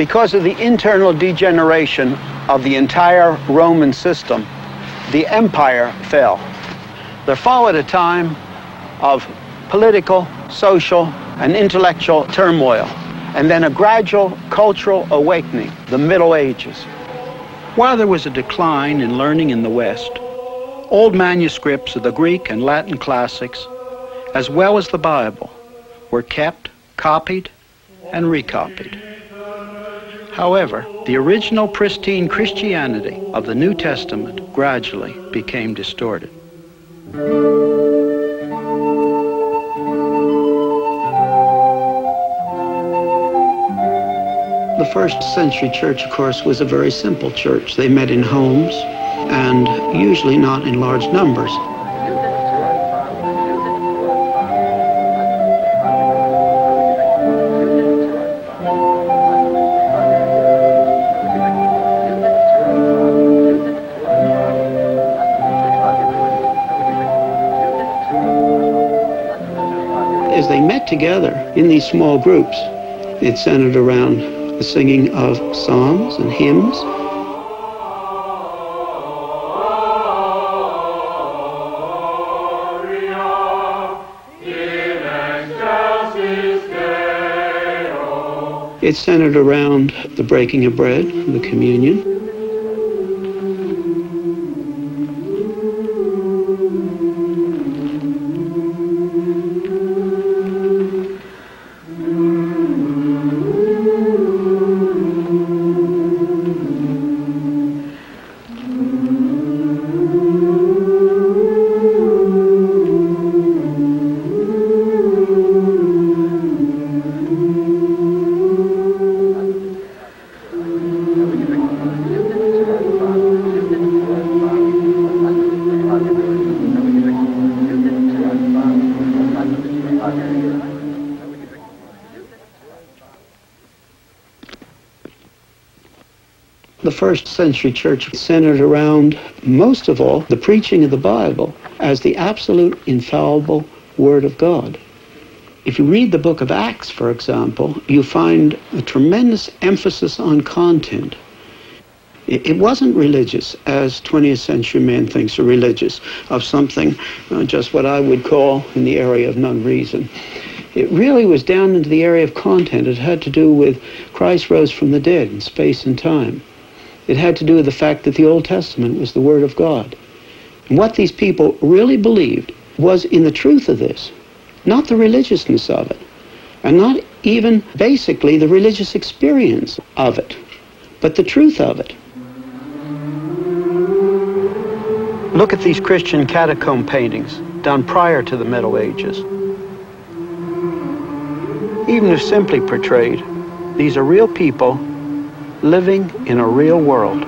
Because of the internal degeneration of the entire Roman system, the empire fell. There followed a time of political, social, and intellectual turmoil, and then a gradual cultural awakening, the Middle Ages. While there was a decline in learning in the West, old manuscripts of the Greek and Latin classics, as well as the Bible, were kept, copied, and recopied. However, the original pristine Christianity of the New Testament gradually became distorted. The first century church, of course, was a very simple church. They met in homes and usually not in large numbers. As they met together in these small groups, it centered around the singing of psalms and hymns. It centered around the breaking of bread, the communion. The first century church centered around, most of all, the preaching of the Bible as the absolute infallible Word of God. If you read the book of Acts, for example, you find a tremendous emphasis on content. It wasn't religious, as 20th century man thinks are religious, of something, just what I would call in the area of non-reason. It really was down into the area of content. It had to do with Christ rose from the dead in space and time. It had to do with the fact that the Old Testament was the Word of God. And what these people really believed was in the truth of this, not the religiousness of it, and not even basically the religious experience of it, but the truth of it. Look at these Christian catacomb paintings done prior to the Middle Ages. Even if simply portrayed, these are real people living in a real world.